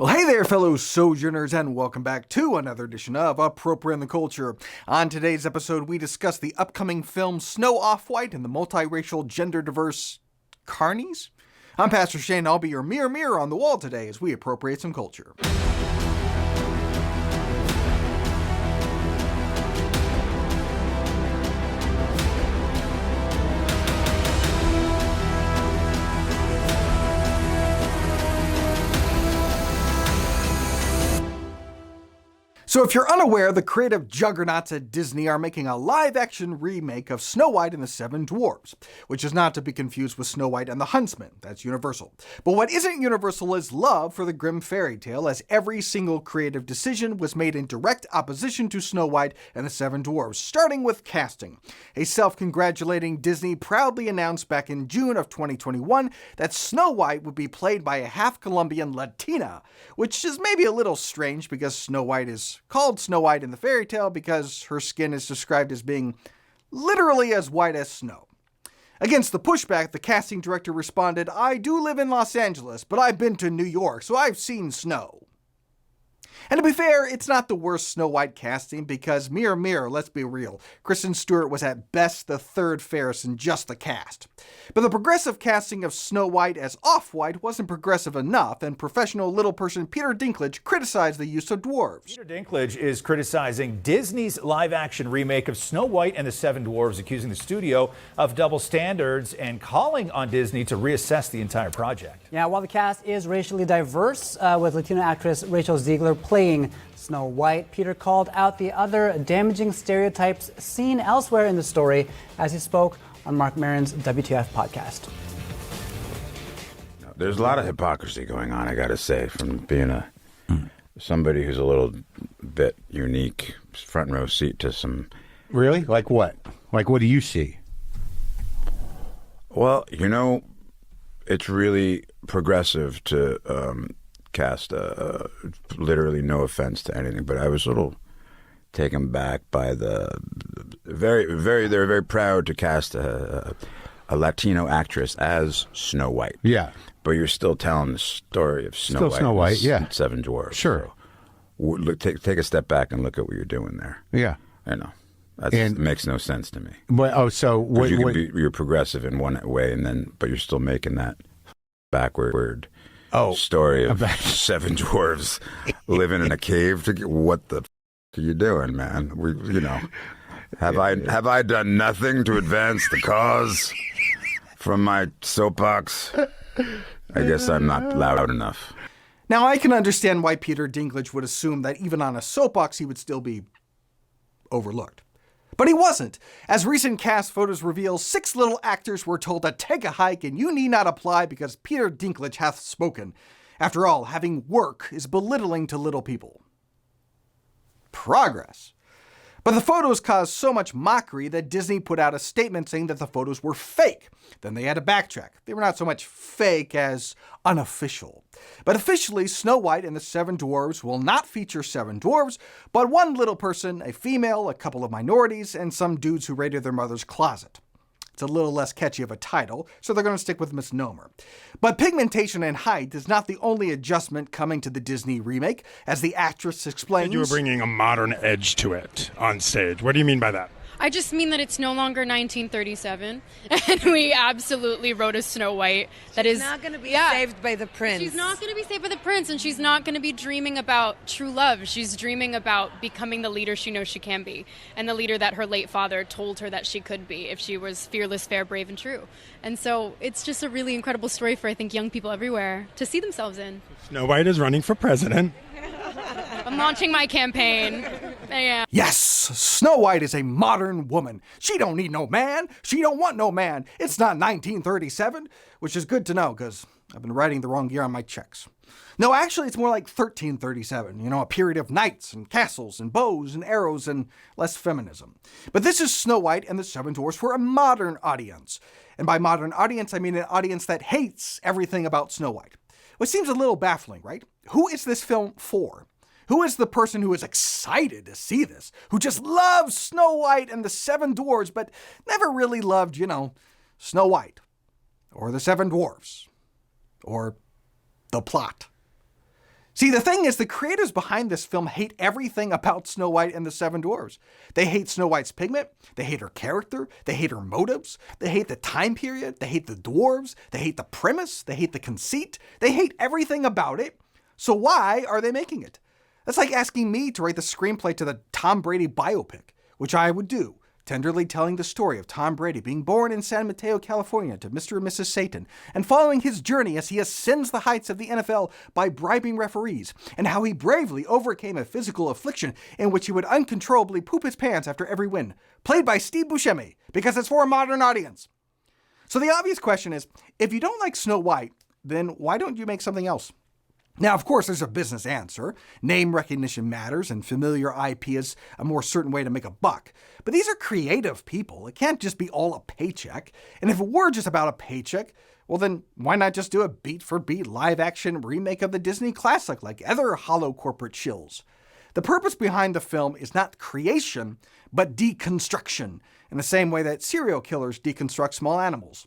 Well, hey there, fellow sojourners, and welcome back to another edition of Appropriate in the Culture. On today's episode, we discuss the upcoming film Snow Off-White and the Multi-Racial Gender Diverse Carnies. I'm Pastor Shane, I'll be your mirror on the wall today as we appropriate some culture. So if you're unaware, the creative juggernauts at Disney are making a live-action remake of Snow White and the Seven Dwarfs, which is not to be confused with Snow White and the Huntsman. That's Universal. But what isn't Universal is love for the grim fairy tale, as every single creative decision was made in direct opposition to Snow White and the Seven Dwarfs, starting with casting. A self-congratulating Disney proudly announced back in June of 2021 that Snow White would be played by a half-Colombian Latina, which is maybe a little strange because Snow White is called Snow White in the fairy tale because her skin is described as being literally as white as snow. Against the pushback, the casting director responded, "I do live in Los Angeles, but I've been to New York, so I've seen snow." And to be fair, it's not the worst Snow White casting because, mirror, let's be real, Kristen Stewart was at best the third fairest in just the cast. But the progressive casting of Snow White as Off-White wasn't progressive enough, and professional little person Peter Dinklage criticized the use of dwarves. Peter Dinklage is criticizing Disney's live-action remake of Snow White and the Seven Dwarfs, accusing the studio of double standards and calling on Disney to reassess the entire project. Yeah, while the cast is racially diverse, with Latina actress Rachel Ziegler playing Snow White, Peter called out the other damaging stereotypes seen elsewhere in the story as he spoke on Mark Maron's WTF podcast. There's a lot of hypocrisy going on, I gotta say, from being somebody who's a little bit unique, front row seat to some... Really? Like what? Like what do you see? Well, it's really progressive to cast literally no offense to anything, but I was a little taken back by the they're very proud to cast a Latino actress as Snow White. Yeah. But you're still telling the story of Snow White, yeah. Seven Dwarfs. Sure. So, take a step back and look at what you're doing there. Yeah. I know. That makes no sense to me. You're progressive in one way, but you're still making that backward story of seven dwarves living in a cave. What the are you doing, man? Have I done nothing to advance the cause from my soapbox? I guess I'm not loud enough. Now, I can understand why Peter Dinklage would assume that even on a soapbox he would still be overlooked. But he wasn't. As recent cast photos reveal, 6 little actors were told to take a hike and you need not apply because Peter Dinklage hath spoken. After all, having work is belittling to little people. Progress. But the photos caused so much mockery that Disney put out a statement saying that the photos were fake. Then they had to backtrack. They were not so much fake as unofficial. But officially, Snow White and the Seven Dwarfs will not feature 7 dwarves, but one little person, a female, a couple of minorities, and some dudes who raided their mother's closet. It's a little less catchy of a title, so they're going to stick with misnomer. But pigmentation and height is not the only adjustment coming to the Disney remake, as the actress explains. You were bringing a modern edge to it on stage. What do you mean by that? I just mean that it's no longer 1937, and we absolutely wrote a Snow White that is not going to be saved by the prince. She's not going to be saved by the prince, and she's not going to be dreaming about true love. She's dreaming about becoming the leader she knows she can be, and the leader that her late father told her that she could be if she was fearless, fair, brave, and true. And so it's just a really incredible story for, I think, young people everywhere to see themselves in. Snow White is running for president. I'm launching my campaign. Yeah. Yes, Snow White is a modern woman. She don't need no man. She don't want no man. It's not 1937, which is good to know because I've been writing the wrong year on my checks. No, actually, it's more like 1337, a period of knights and castles and bows and arrows and less feminism. But this is Snow White and the Seven Dwarfs for a modern audience. And by modern audience, I mean an audience that hates everything about Snow White. Which seems a little baffling, right? Who is this film for? Who is the person who is excited to see this? Who just loves Snow White and the Seven Dwarfs, but never really loved, Snow White, or the Seven Dwarfs, or the plot? See, the thing is, the creators behind this film hate everything about Snow White and the Seven Dwarfs. They hate Snow White's pigment, they hate her character, they hate her motives, they hate the time period, they hate the dwarves, they hate the premise, they hate the conceit, they hate everything about it. So why are they making it? That's like asking me to write the screenplay to the Tom Brady biopic, which I would do, tenderly telling the story of Tom Brady being born in San Mateo, California to Mr. and Mrs. Satan, and following his journey as he ascends the heights of the NFL by bribing referees, and how he bravely overcame a physical affliction in which he would uncontrollably poop his pants after every win, played by Steve Buscemi, because it's for a modern audience. So the obvious question is, if you don't like Snow White, then why don't you make something else? Now, of course, there's a business answer. Name recognition matters, and familiar IP is a more certain way to make a buck. But these are creative people. It can't just be all a paycheck. And if it were just about a paycheck, well then, why not just do a beat-for-beat live-action remake of the Disney classic like other hollow corporate shills? The purpose behind the film is not creation, but deconstruction, in the same way that serial killers deconstruct small animals.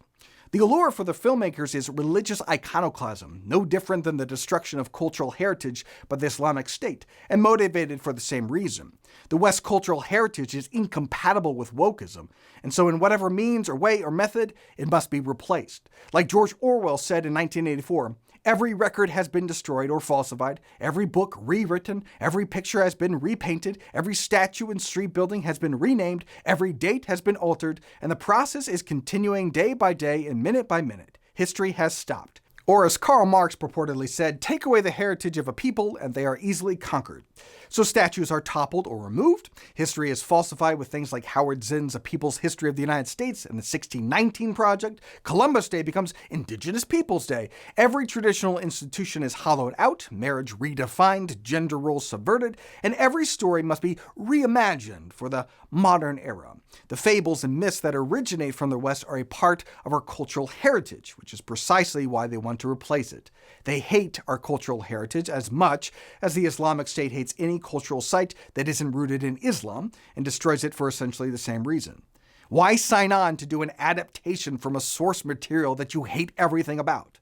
The allure for the filmmakers is religious iconoclasm, no different than the destruction of cultural heritage by the Islamic State, and motivated for the same reason. The West's cultural heritage is incompatible with wokeism, and so in whatever means or way or method, it must be replaced. Like George Orwell said in 1984, every record has been destroyed or falsified, every book rewritten, every picture has been repainted, every statue and street building has been renamed, every date has been altered, and the process is continuing day by day and minute by minute. History has stopped. Or as Karl Marx purportedly said, take away the heritage of a people and they are easily conquered. So statues are toppled or removed. History is falsified with things like Howard Zinn's A People's History of the United States and the 1619 Project. Columbus Day becomes Indigenous Peoples Day. Every traditional institution is hollowed out, marriage redefined, gender roles subverted, and every story must be reimagined for the modern era. The fables and myths that originate from the West are a part of our cultural heritage, which is precisely why they want to replace it. They hate our cultural heritage as much as the Islamic State hates any cultural site that isn't rooted in Islam and destroys it for essentially the same reason. Why sign on to do an adaptation from a source material that you hate everything about?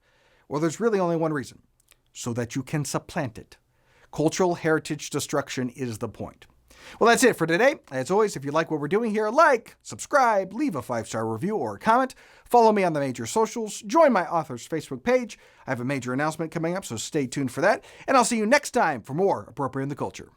Well, there's really only one reason: so that you can supplant it. Cultural heritage destruction is the point. Well, that's it for today. As always, if you like what we're doing here, like, subscribe, leave a 5-star review or a comment, follow me on the major socials, join my author's Facebook page. I have a major announcement coming up, so stay tuned for that, and I'll see you next time for more Appropriating the Culture.